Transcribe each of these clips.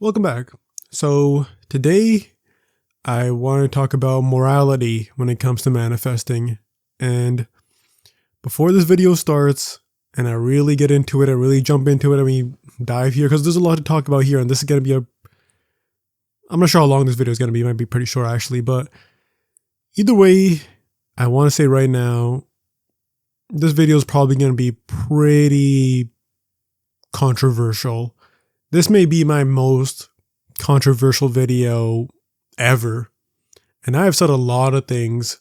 Welcome back. So today I want to talk about morality when it comes to manifesting. And before this video starts and I really get into it, I really jump into it, and we dive here because there's a lot to talk about here, and this is going to be I'm not sure how long this video is going to be. It might be pretty short actually, but either way, I want to say right now, this video is probably going to be pretty controversial. This may be my most controversial video ever. And I have said a lot of things,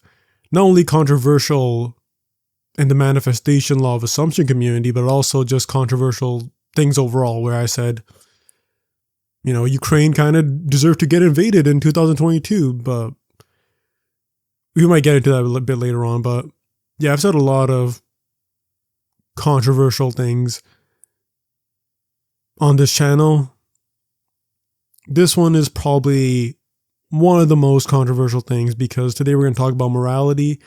not only controversial in the manifestation law of assumption community, but also just controversial things overall, where I said, Ukraine kind of deserved to get invaded in 2022, but we might get into that a little bit later on. But yeah, I've said a lot of controversial things on this channel. This one is probably one of the most controversial things because today we're going to talk about morality.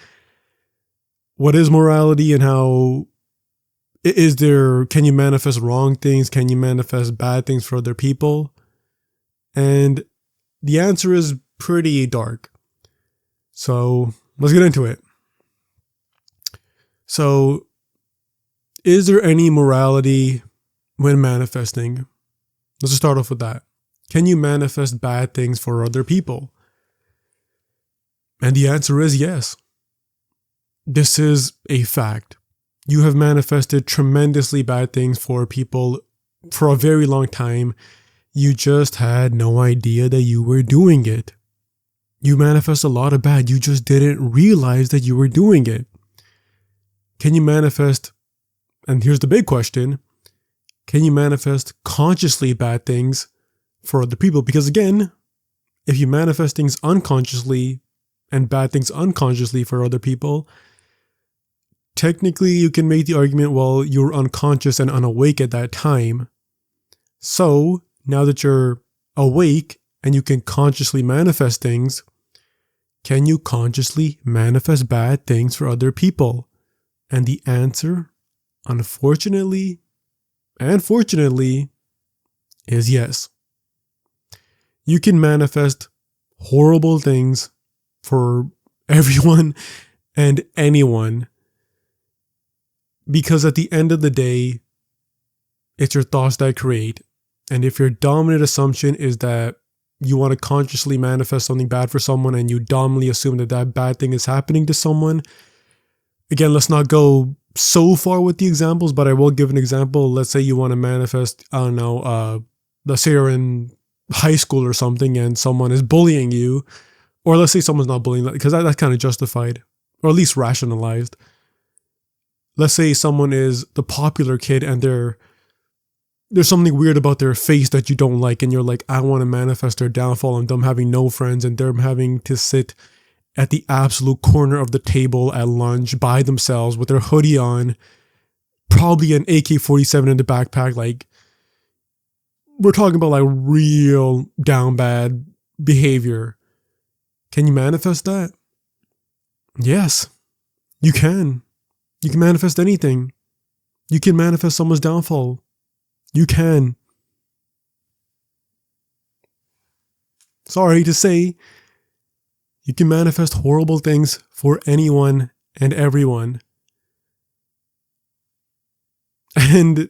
What is morality and how can you manifest wrong things? Can you manifest bad things for other people? And the answer is pretty dark. So let's get into it. So, is there any morality when manifesting? Let's just start off with that. Can you manifest bad things for other people? And the answer is yes. This is a fact. You have manifested tremendously bad things for people for a very long time. You just had no idea that you were doing it. You manifest a lot of bad. You just didn't realize that you were doing it. Can you manifest, and here's the big question, can you manifest consciously bad things for other people? Because again, if you manifest things unconsciously and bad things unconsciously for other people, technically you can make the argument, well, you're unconscious and unawake at that time. So now that you're awake and you can consciously manifest things, can you consciously manifest bad things for other people? And the answer, unfortunately and fortunately, is yes. You can manifest horrible things for everyone and anyone, because at the end of the day, it's your thoughts that create. And if your dominant assumption is that you want to consciously manifest something bad for someone and you dominantly assume that that bad thing is happening to someone, again, let's not go so far with the examples, but I will give an example. Let's say you want to manifest, let's say you're in high school or something and someone is bullying you, or let's say someone's not bullying, because that's kind of justified, or at least rationalized. Let's say someone is the popular kid and there's something weird about their face that you don't like, and you're like, I want to manifest their downfall and them having no friends and them having to sit at the absolute corner of the table at lunch by themselves with their hoodie on, probably an AK-47 in the backpack. Like, we're talking about like real down bad behavior. Can you manifest that? Yes, you can. You can manifest anything. You can manifest someone's downfall. You can. Sorry to say, you can manifest horrible things for anyone and everyone. And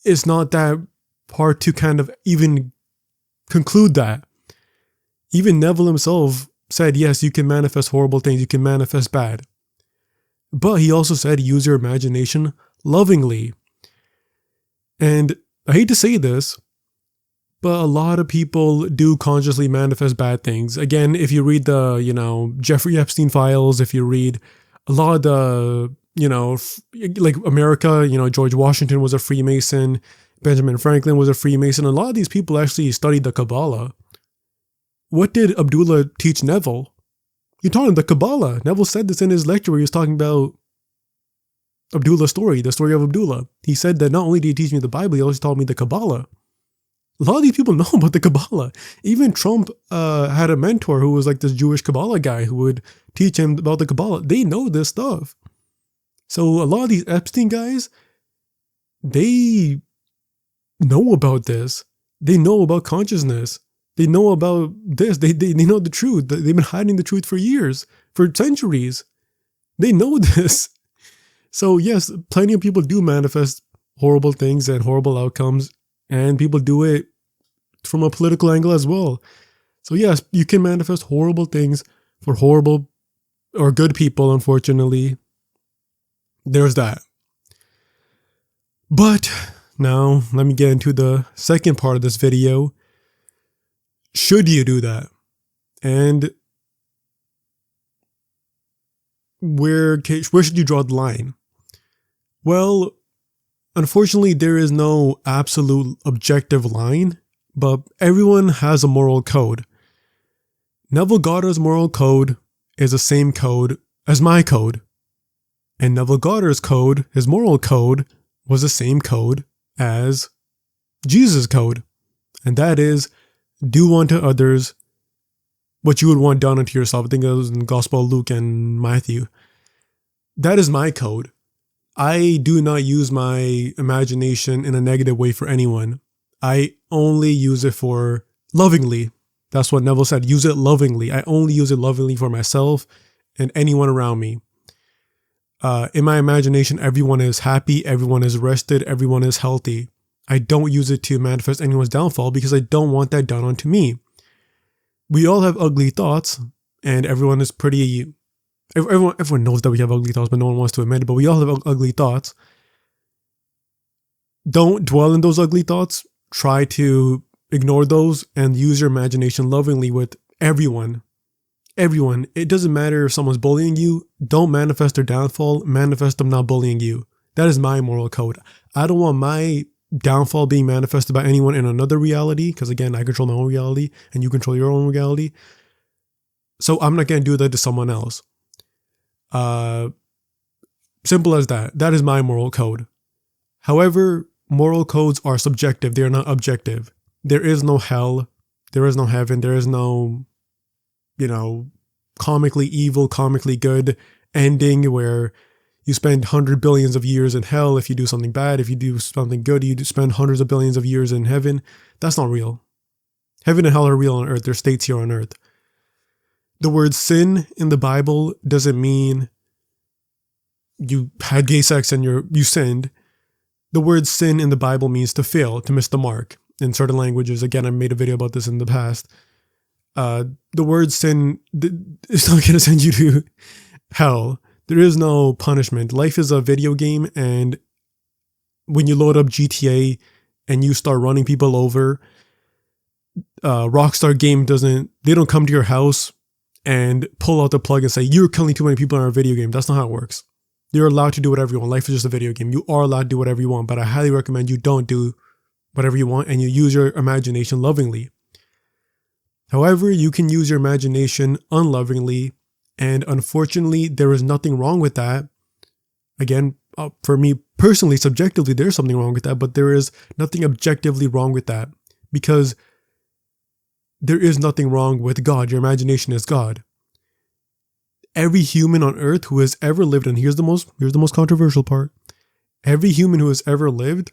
it's not that hard to kind of even conclude that. Even Neville himself said, yes, you can manifest horrible things, you can manifest bad. But he also said, use your imagination lovingly. And I hate to say this, but a lot of people do consciously manifest bad things. Again, if you read the, Jeffrey Epstein files, if you read a lot of the, like America, George Washington was a Freemason, Benjamin Franklin was a Freemason. A lot of these people actually studied the Kabbalah. What did Abdullah teach Neville? He taught him the Kabbalah. Neville said this in his lecture where he was talking about Abdullah's story, the story of Abdullah. He said that not only did he teach me the Bible, he also taught me the Kabbalah. A lot of these people know about the Kabbalah. Even Trump had a mentor who was like this Jewish Kabbalah guy who would teach him about the Kabbalah. They know this stuff. So a lot of these Epstein guys, they know about this. They know about consciousness. They know about this. They know the truth. They've been hiding the truth for years, for centuries. They know this. So yes, plenty of people do manifest horrible things and horrible outcomes, and people do it from a political angle as well. So yes, you can manifest horrible things for horrible or good people, unfortunately. There's that. But now let me get into the second part of this video. Should you do that? And where should you draw the line? Well, unfortunately, there is no absolute objective line, but everyone has a moral code. Neville Goddard's moral code is the same code as my code. And Neville Goddard's code, his moral code, was the same code as Jesus' code. And that is, do unto others what you would want done unto yourself. I think it was in the Gospel of Luke and Matthew. That is my code. I do not use my imagination in a negative way for anyone. I only use it for lovingly. That's what Neville said. Use it lovingly. I only use it lovingly for myself and anyone around me. In my imagination, everyone is happy, everyone is rested, everyone is healthy. I don't use it to manifest anyone's downfall because I don't want that done onto me. We all have ugly thoughts, and everyone is pretty... Everyone knows that we have ugly thoughts, but no one wants to admit it, but we all have ugly thoughts. Don't dwell in those ugly thoughts. Try to ignore those and use your imagination lovingly with everyone. Everyone. It doesn't matter if someone's bullying you. Don't manifest their downfall. Manifest them not bullying you. That is my moral code. I don't want my downfall being manifested by anyone in another reality, because again, I control my own reality and you control your own reality. So I'm not going to do that to someone else. Simple as that. That is my moral code. However, moral codes are subjective. They are not objective. There is no hell. There is no heaven. There is no, comically evil, comically good ending where you spend 100 billions of years in hell if you do something bad. If you do something good, you spend hundreds of billions of years in heaven. That's not real. Heaven and hell are real on earth. They're states here on earth. The word sin in the Bible doesn't mean you had gay sex and you sinned. The word sin in the Bible means to fail, to miss the mark. In certain languages, again, I made a video about this in the past. The word sin is not going to send you to hell. There is no punishment. Life is a video game, and when you load up GTA and you start running people over, Rockstar Game they don't come to your house and pull out the plug and say, you're killing too many people in our video game. That's not how it works. You're allowed to do whatever you want. Life is just a video game. You are allowed to do whatever you want, but I highly recommend you don't do whatever you want and you use your imagination lovingly. However, you can use your imagination unlovingly, and unfortunately, there is nothing wrong with that. Again, for me personally, subjectively, there's something wrong with that, but there is nothing objectively wrong with that, because there is nothing wrong with God. Your imagination is God. Every human on earth who has ever lived, and here's the most controversial part. Every human who has ever lived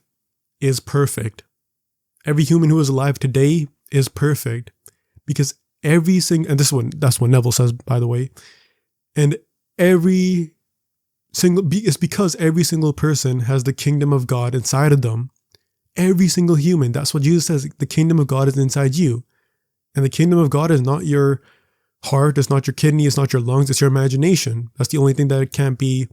is perfect. Every human who is alive today is perfect, because every single, and that's what Neville says, by the way, and it's because every single person has the kingdom of God inside of them. Every single human. That's what Jesus says. The kingdom of God is inside you. And the kingdom of God is not your heart, it's not your kidney, it's not your lungs, it's your imagination. That's the only thing that can't be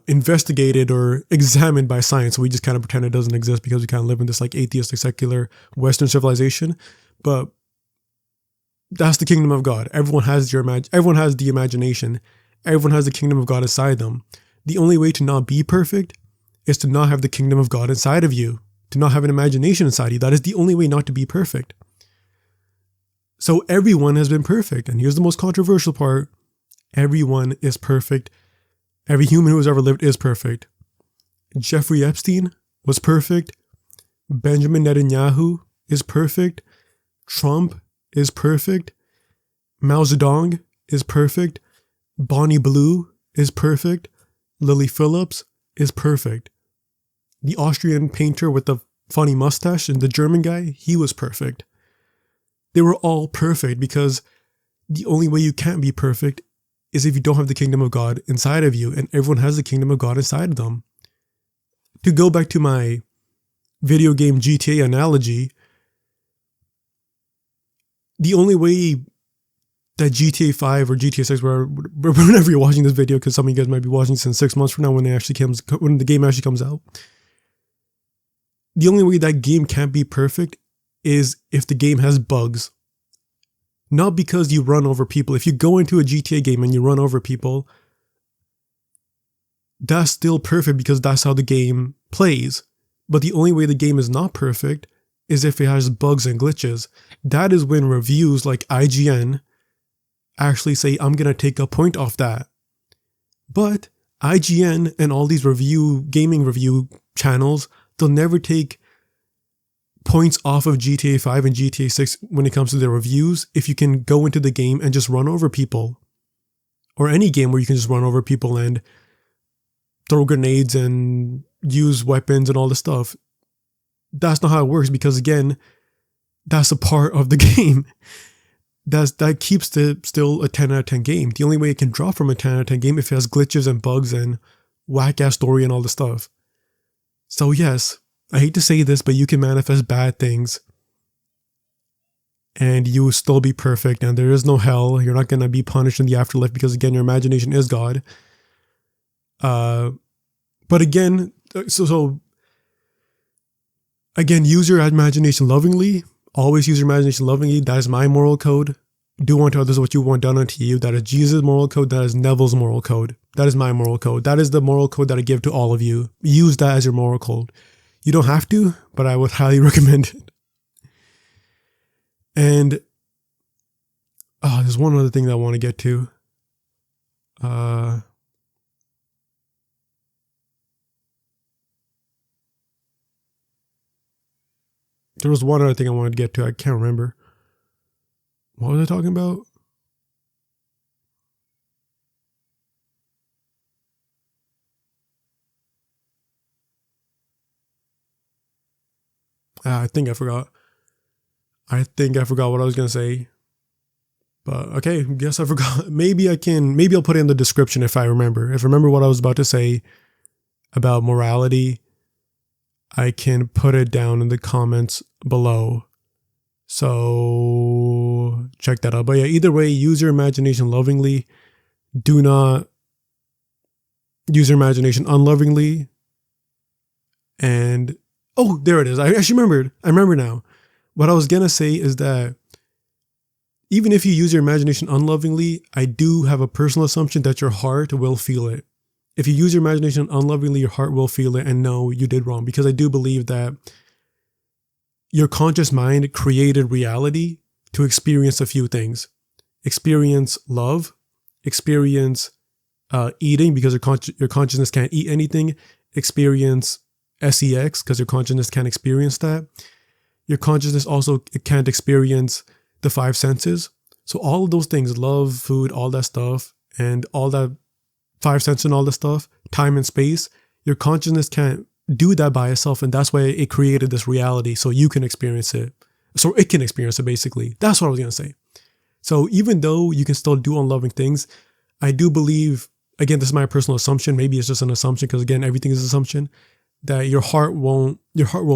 investigated or examined by science. So we just kind of pretend it doesn't exist because we kind of live in this like atheistic, secular Western civilization. But that's the kingdom of God. Everyone has the imagination. Everyone has the kingdom of God inside them. The only way to not be perfect is to not have the kingdom of God inside of you, to not have an imagination inside you. That is the only way not to be perfect. So everyone has been perfect. And here's the most controversial part. Everyone is perfect. Every human who has ever lived is perfect. Jeffrey Epstein was perfect. Benjamin Netanyahu is perfect. Trump is perfect. Mao Zedong is perfect. Bonnie Blue is perfect. Lily Phillips is perfect. The Austrian painter with the funny mustache, and the German guy, he was perfect. They were all perfect because the only way you can't be perfect is if you don't have the kingdom of God inside of you, and everyone has the kingdom of God inside of them. To go back to my video game GTA analogy, the only way that GTA 5 or GTA 6, whenever you're watching this video, because some of you guys might be watching this in 6 months from now when the game actually comes out, the only way that game can't be perfect is if the game has bugs. Not because you run over people. If you go into a GTA game and you run over people, that's still perfect because that's how the game plays. But the only way the game is not perfect is if it has bugs and glitches. That is when reviews like IGN actually say, I'm going to take a point off that. But IGN and all these gaming review channels, they'll never take points off of GTA 5 and GTA 6 when it comes to their reviews if you can go into the game and just run over people. Or any game where you can just run over people and throw grenades and use weapons and all this stuff. That's not how it works because, again, that's a part of the game. That keeps it still a 10 out of 10 game. The only way it can drop from a 10 out of 10 game if it has glitches and bugs and whack-ass story and all this stuff. So yes, I hate to say this, but you can manifest bad things and you will still be perfect, and there is no hell. You're not going to be punished in the afterlife because, again, your imagination is God. But again, again, use your imagination lovingly. Always use your imagination lovingly. That is my moral code. Do unto others what you want done unto you. That is Jesus' moral code. That is Neville's moral code. That is my moral code. That is the moral code that I give to all of you. Use that as your moral code. You don't have to, but I would highly recommend it. And there's one other thing that I want to get to. There was one other thing I wanted to get to. I can't remember. What was I talking about? I think I forgot. I forgot what I was going to say. But okay, guess I forgot. Maybe I'll put it in the description if I remember. If I remember what I was about to say about morality, I can put it down in the comments below. So check that out. But yeah, either way, use your imagination lovingly. Do not use your imagination unlovingly. And there it is. I actually remembered. I remember now. What I was going to say is that even if you use your imagination unlovingly, I do have a personal assumption that your heart will feel it. If you use your imagination unlovingly, your heart will feel it and know you did wrong. Because I do believe that your conscious mind created reality to experience a few things. Experience love, experience eating because your consciousness can't eat anything, experience sex because your consciousness can't experience that. Your consciousness also can't experience the 5 senses. So all of those things, love, food, all that stuff, and all that 5 senses and all this stuff, time and space, your consciousness can't do that by itself, and that's why it created this reality so you can experience it. So it can experience it, basically. That's what I was going to say. So even though you can still do unloving things, I do believe, again, this is my personal assumption, maybe it's just an assumption because, again, everything is an assumption, that your heart will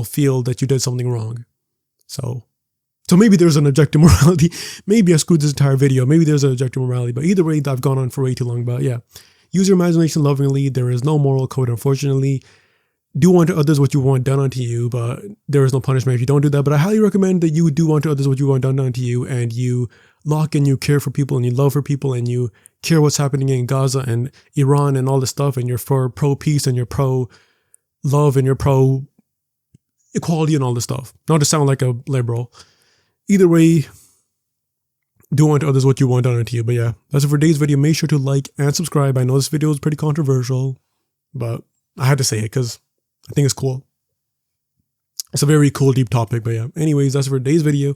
feel that you did something wrong. So maybe there's an objective morality. Maybe I screwed this entire video. Maybe there's an objective morality. But either way, I've gone on for way too long. But yeah, use your imagination lovingly. There is no moral code, unfortunately. Do unto others what you want done unto you, but there is no punishment if you don't do that. But I highly recommend that you do unto others what you want done unto you, and you lock in, you care for people, and you love for people, and you care what's happening in Gaza and Iran and all this stuff, and you're for pro-peace, and you're pro-love, and you're pro-equality and all this stuff. Not to sound like a liberal. Either way, do unto others what you want done unto you. But yeah, that's it for today's video. Make sure to like and subscribe. I know this video is pretty controversial, but I had to say it because I think it's cool. It's a very cool, deep topic. But yeah, anyways, that's it for today's video.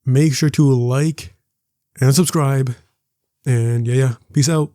Make sure to like and subscribe. And yeah, peace out.